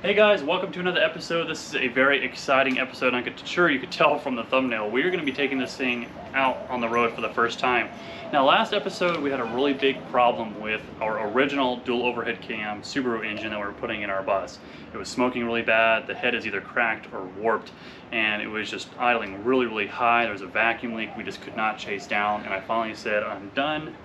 Hey guys, welcome to another episode. This is a very exciting episode, and I'm sure you could tell from the thumbnail. We're going to be taking this thing out on the road for the first time. Now, last episode we had a really big problem with our original dual overhead cam Subaru engine that we were putting in our bus. It was smoking really bad, the head is either cracked or warped, and it was just idling really high. There was a vacuum leak we just could not chase down, and I finally said, I'm done.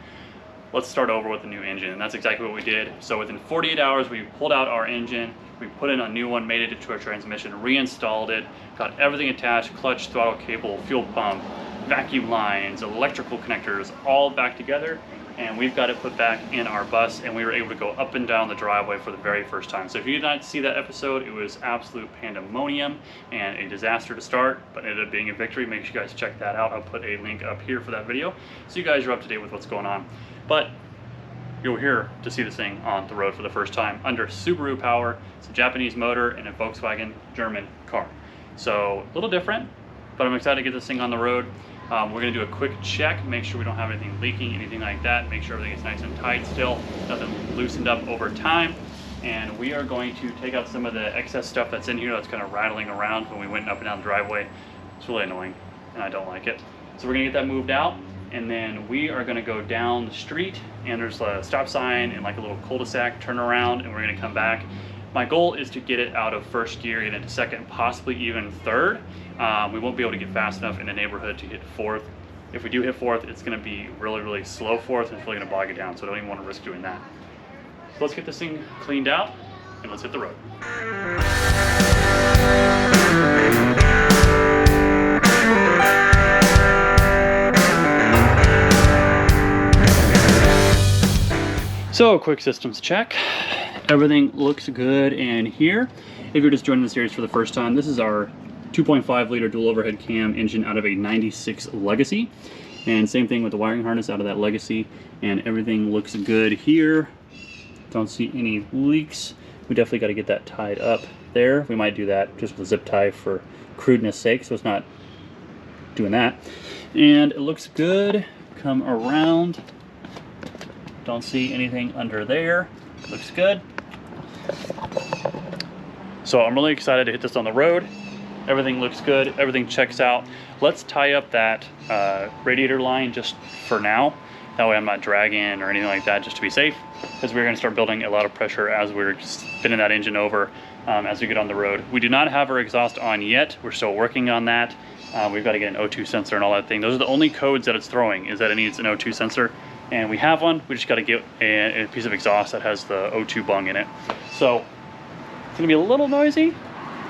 Let's start over with a new engine, and that's exactly what we did. So within 48 hours, we pulled out our engine, we put in a new one, made it into our transmission, reinstalled it, got everything attached, clutch, throttle cable, fuel pump, vacuum lines, electrical connectors, all back together, and we've got it put back in our bus, and we were able to go up and down the driveway for the very first time. So if you did not see that episode, it was absolute pandemonium and a disaster to start, but it ended up being a victory. Make sure you guys check that out. I'll put a link up here for that video so you guys are up to date with what's going on. But you're here to see this thing on the road for the first time under Subaru power. It's a Japanese motor and a Volkswagen German car. So a little different, but I'm excited to get this thing on the road. We're going to do a quick check, make sure we don't have anything leaking, anything like that, make sure everything is nice and tight still, nothing loosened up over time. And we are going to take out some of the excess stuff that's in here that's kind of rattling around when we went up and down the driveway. It's really annoying and I don't like it. So we're going to get that moved out, and then we are going to go down the street, and there's a stop sign and like a little cul-de-sac, turn around, and we're going to come back. My goal is to get it out of first gear, get into second, possibly even third. We won't be able to get fast enough in the neighborhood to hit fourth. If we do hit fourth, it's going to be really slow fourth, and it's really going to bog it down, so I don't even want to risk doing that. So let's get this thing cleaned out and let's hit the road. So, quick systems check. Everything looks good in here. If you're just joining the series for the first time, this is our 2.5 liter dual overhead cam engine out of a 96 Legacy. And same thing with the wiring harness out of that Legacy. And everything looks good here. Don't see any leaks. We definitely got to get that tied up there. We might do that just with a zip tie for crudeness sake, so it's not doing that. And it looks good. Come around. Don't see anything under there. Looks good. So I'm really excited to hit this on the road. Everything looks good. Everything checks out. Let's tie up that radiator line just for now. That way I'm not dragging or anything like that, just to be safe, because we're going to start building a lot of pressure as we're spinning that engine over as we get on the road. We do not have our exhaust on yet. We're still working on that. We've got to get an O2 sensor and all that thing. Those are the only codes that it's throwing, is that it needs an O2 sensor. And we have one. We just got to get a piece of exhaust that has the O2 bung in it. So it's going to be a little noisy,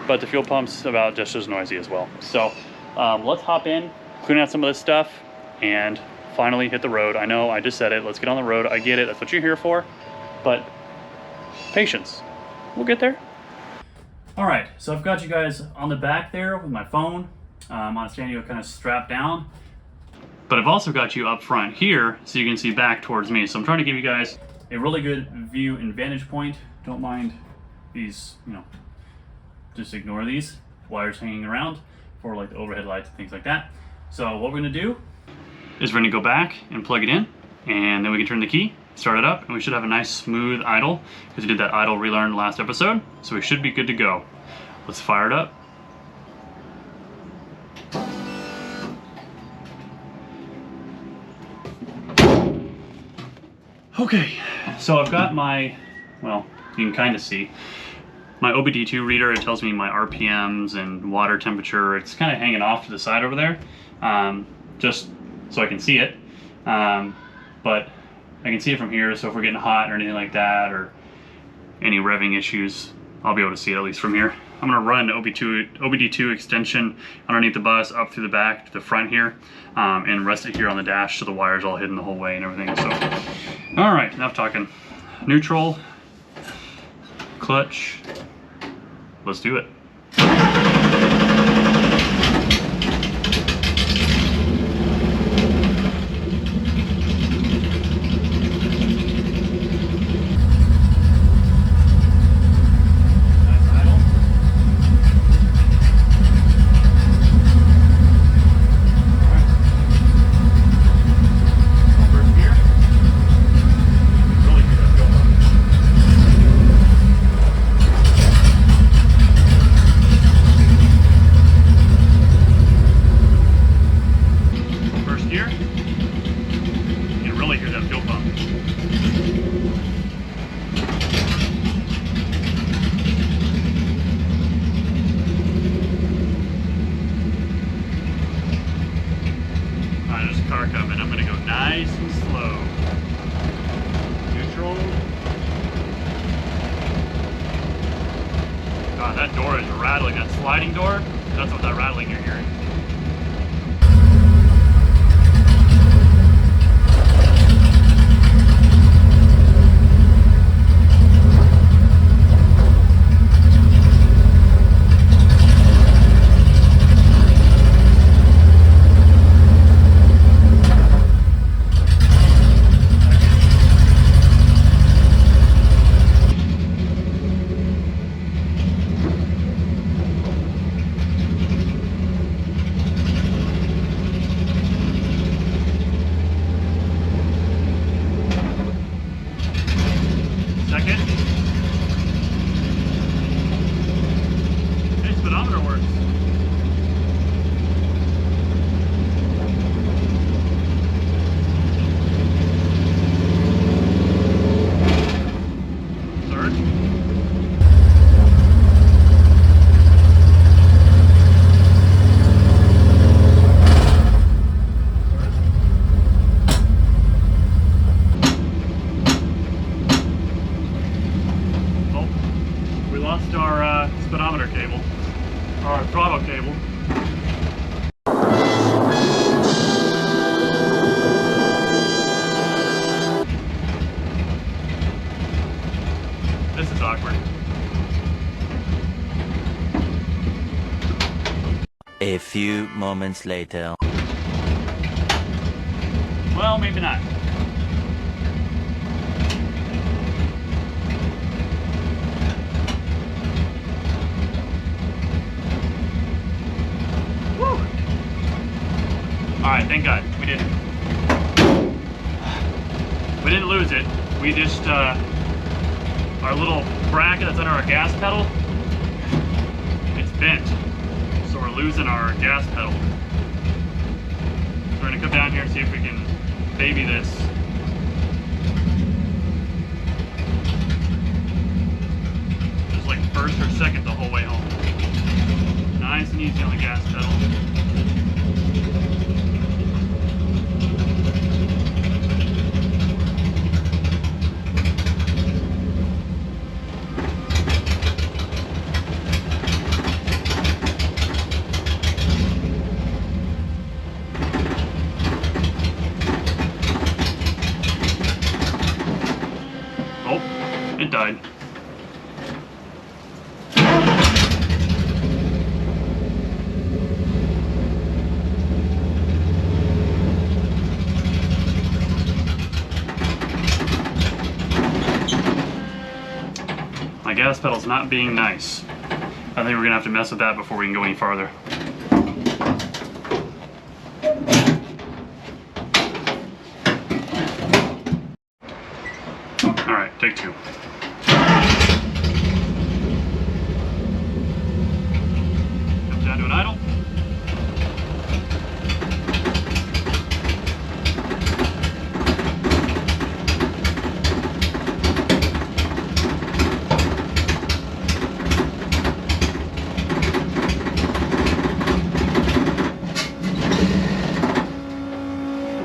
but the fuel pump's about just as noisy as well. So let's hop in, clean out some of this stuff, and finally hit the road. I know I just said it. Let's get on the road. I get it. That's what you're here for. But patience. We'll get there. All right. So I've got you guys on the back there with my phone on a stand kind of strapped down. But I've also got you up front here so you can see back towards me. So I'm trying to give you guys a really good view and vantage point. Don't mind these, just ignore these wires hanging around for like the overhead lights and things like that. So what we're gonna do is we're gonna go back and plug it in, and then we can turn the key, start it up, and we should have a nice smooth idle, because we did that idle relearn last episode. So we should be good to go. Let's fire it up. Okay, so I've got my, well, you can kind of see, my OBD2 reader. It tells me my RPMs and water temperature. It's kind of hanging off to the side over there, just so I can see it. But I can see it from here, so if we're getting hot or anything like that, or any revving issues, I'll be able to see it at least from here. I'm going to run OBD2 extension underneath the bus up through the back to the front here, and rest it here on the dash so the wire's all hidden the whole way and everything. So, all right, enough talking. Neutral, clutch, let's do it. nice and slow. Neutral. God, that door is rattling. That sliding door, that's what that rattling you're hearing. Speedometer cable, or our throttle cable. This is awkward. A few moments later. Well, maybe not. Alright, thank God. We didn't lose it. We just, our little bracket that's under our gas pedal, it's bent. So we're losing our gas pedal. So we're gonna come down here and see if we can baby this. Just like first or second the whole way home. Nice and easy on the gas pedal. It died. My gas pedal's not being nice. I think we're gonna have to mess with that before we can go any farther. All right, take two. Comes down to an idle.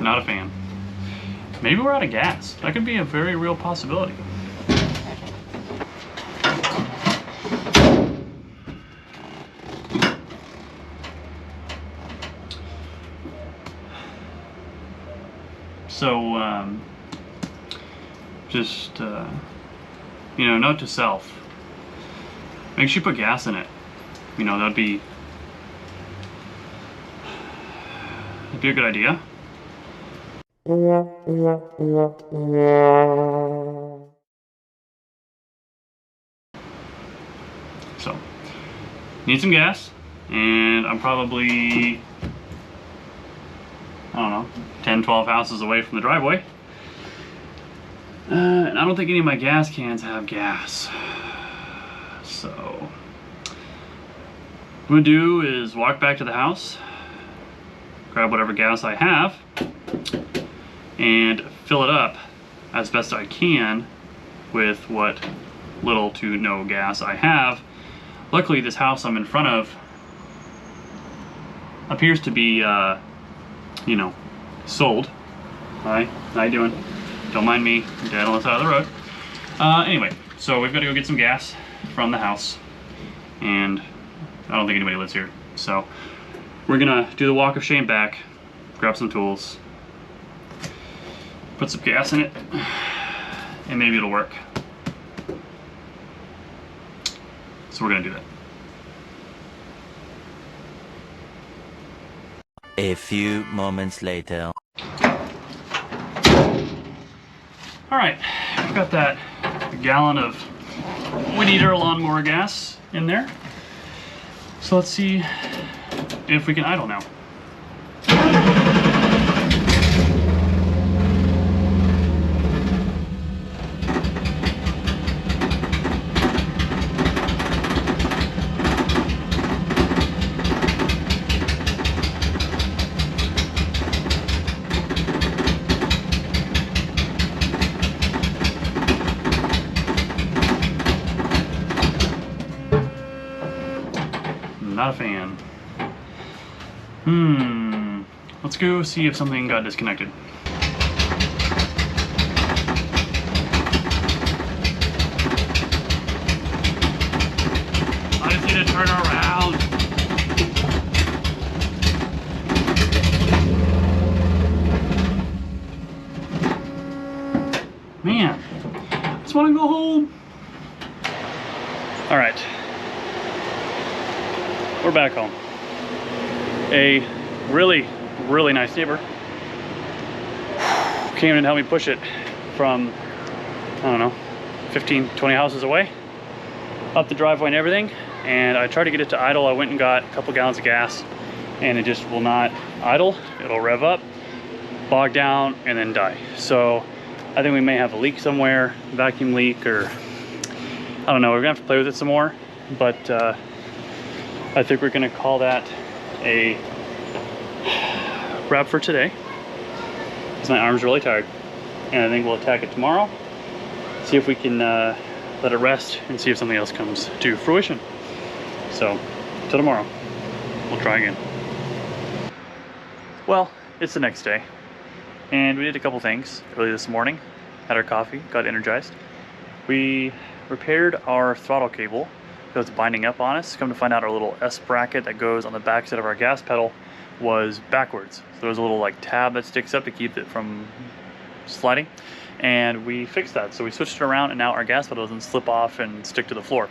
Not a fan. Maybe we're out of gas. That could be a very real possibility. So, just, you know, note to self. Make sure you put gas in it. You know, that'd be a good idea. So, need some gas, and I'm probably, I don't know, 10, 12 houses away from the driveway. And I don't think any of my gas cans have gas. So, what I'm gonna do is walk back to the house, grab whatever gas I have, and fill it up as best I can with what little to no gas I have. Luckily, this house I'm in front of appears to be, you know, sold. Hi, how you doing? Don't mind me, dead on the side of the road. Anyway, so we've got to go get some gas from the house, and I don't think anybody lives here. So we're gonna do the walk of shame back, grab some tools, put some gas in it, and maybe it'll work. So we're gonna do that. A few moments later. All right, I've got that gallon of Weed Eater lawnmower gas in there. So let's see if we can idle now. Not a fan. Let's go see if something got disconnected. I just need to turn around. Man, I just want to go home. All right. We're back home. A really nice neighbor came in and helped me push it from, I don't know, 15, 20 houses away, up the driveway and everything. And I tried to get it to idle. I went and got a couple gallons of gas, and it just will not idle. It'll rev up, bog down, and then die. So I think we may have a leak somewhere, vacuum leak, or I don't know. We're gonna have to play with it some more, but I think we're gonna call that a wrap for today, because my arm's really tired, and I think we'll attack it tomorrow, see if we can let it rest, and see if something else comes to fruition. So till tomorrow, we'll try again. Well, it's the next day, and we did a couple things early this morning. Had our coffee, got energized. We repaired our throttle cable that was binding up on us. Come to find out, our little S bracket that goes on the back side of our gas pedal was backwards. So there was a little like tab that sticks up to keep it from sliding, and we fixed that. So we switched it around, and now our gas pedal doesn't slip off and stick to the floor.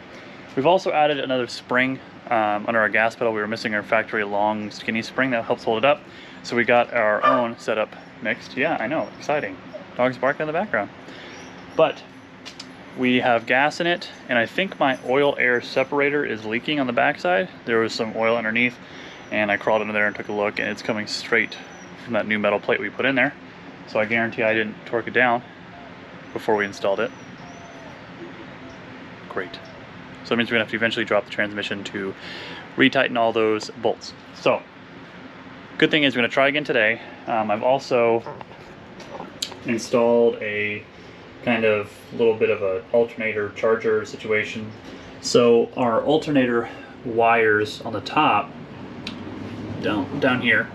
We've also added another spring under our gas pedal. We were missing our factory long skinny spring that helps hold it up, so we got our own setup mixed. Yeah, I know, exciting. Dogs barking in the background. But we have gas in it, and I think my oil air separator is leaking on the backside. There was some oil underneath, and I crawled into there and took a look, and it's coming straight from that new metal plate we put in there. So I guarantee I didn't torque it down before we installed it. Great. So that means we're gonna have to eventually drop the transmission to retighten all those bolts. So good thing is we're gonna try again today. I've also installed a kind of little bit of an alternator charger situation. So our alternator wires on the top, down here,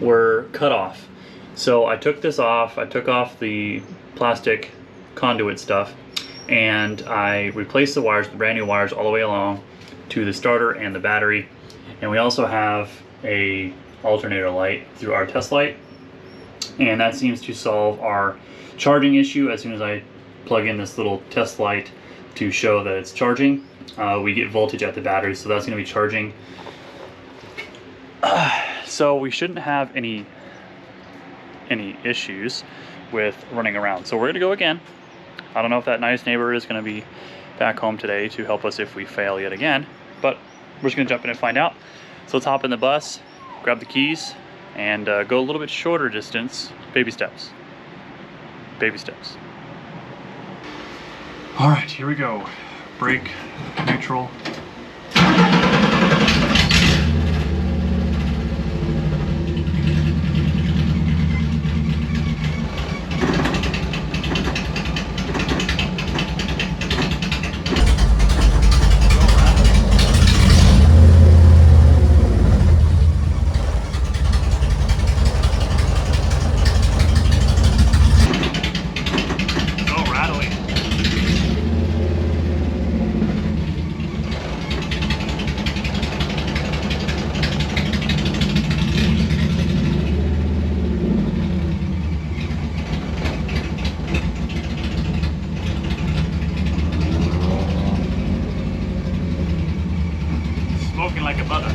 were cut off. So I took this off, I took off the plastic conduit stuff, and I replaced the wires, the brand new wires, all the way along to the starter and the battery. And we also have a alternator light through our test light, and that seems to solve our charging issue. As soon as I plug in this little test light to show that it's charging, we get voltage at the battery, so that's going to be charging. So we shouldn't have any issues with running around. So we're going to go again. I don't know if that nice neighbor is going to be back home today to help us if we fail yet again, but we're just going to jump in and find out. So let's hop in the bus, grab the keys, and go a little bit shorter distance. Baby steps. Baby steps. All right, here we go. Brake, neutral. smoking like a butter.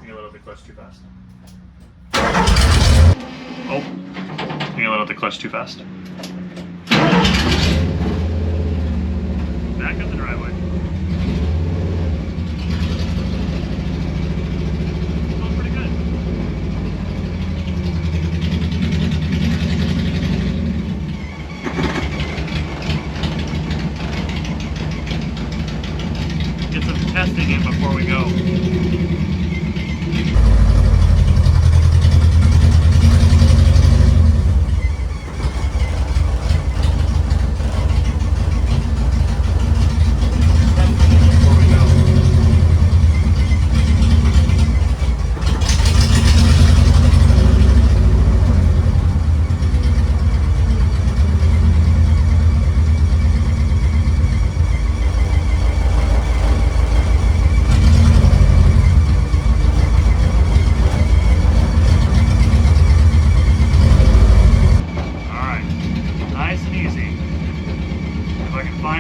You let out the clutch too fast. Oh, you let out the clutch too fast. Back up the driveway. Going pretty good. Get some testing in before we go.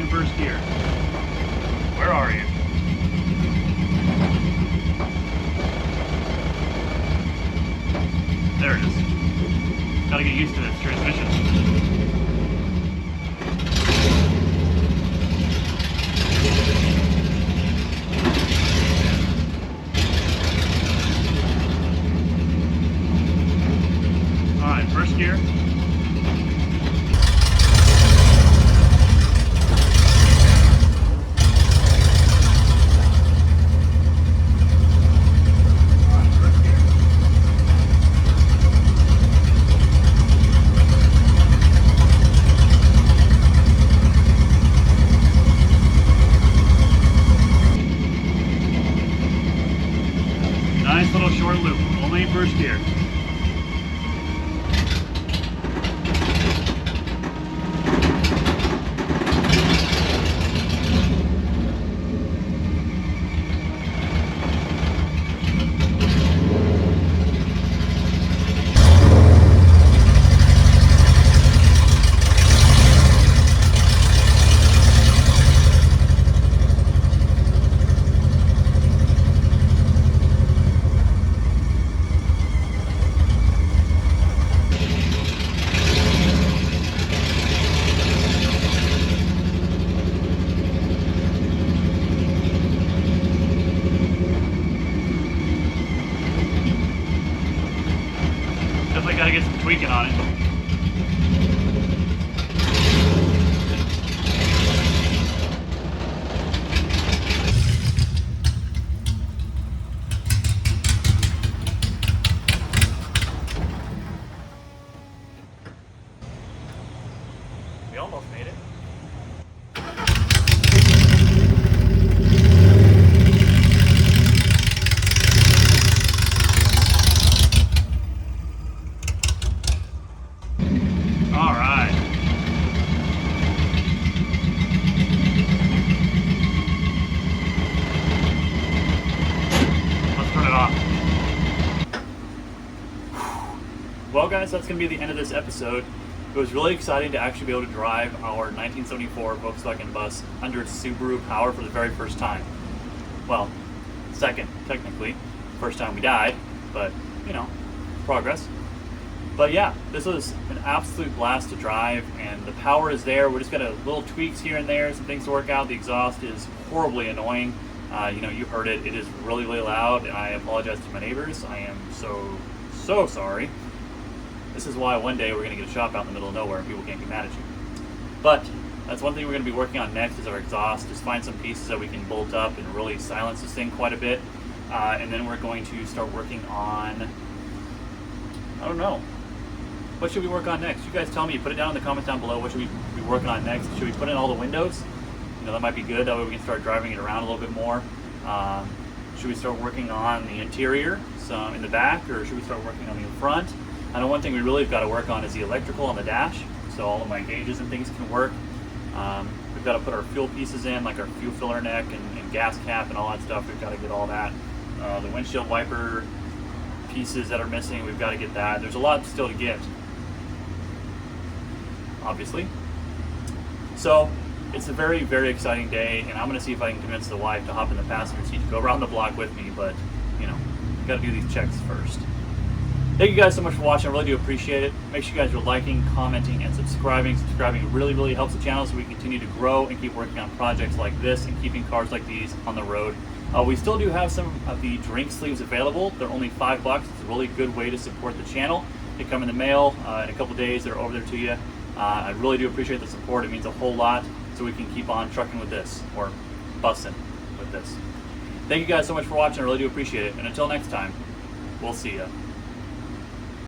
First gear. Where are you? There it is. Gotta get used to this transmission. Alright, first gear. Nice little short loop, only first gear. Definitely gotta get some tweaking on it. We almost made it. All right. Let's turn it off. Well, guys, that's going to be the end of this episode. It was really exciting to actually be able to drive our 1974 Volkswagen bus under Subaru power for the very first time. Well, second, technically. First time we died, but, you know, progress. But yeah, this was an absolute blast to drive, and the power is there. We just got a little tweaks here and there, some things to work out. The exhaust is horribly annoying. You know, you heard it. It is really, really loud, and I apologize to my neighbors. I am so sorry. This is why one day we're going to get a shop out in the middle of nowhere and people can't get mad at you. But that's one thing we're going to be working on next is our exhaust. Just find some pieces that we can bolt up and really silence this thing quite a bit. And then we're going to start working on, I don't know. What should we work on next? You guys tell me. Put it down in the comments down below. What should we be working on next? Should we put in all the windows? You know, that might be good. That way we can start driving it around a little bit more. Should we start working on the interior, some in the back, or should we start working on the front? I know one thing we really have got to work on is the electrical on the dash, so all of my gauges and things can work. We've got to put our fuel pieces in, like our fuel filler neck and gas cap and all that stuff. We've got to get all that. The windshield wiper pieces that are missing, we've got to get that. There's a lot still to get, obviously. So it's a very, very exciting day, and I'm going to see if I can convince the wife to hop in the passenger seat to go around the block with me, but, you know, got to do these checks first. Thank you guys so much for watching. I really do appreciate it. Make sure you guys are liking, commenting, and subscribing. Subscribing really, really helps the channel so we continue to grow and keep working on projects like this and keeping cars like these on the road. We still do have some of the drink sleeves available. They're only $5. It's a really good way to support the channel. They come in the mail in a couple days. They're over there to you. I really do appreciate the support. It means a whole lot so we can keep on trucking with this, or busting with this. Thank you guys so much for watching. I really do appreciate it. And until next time, we'll see ya.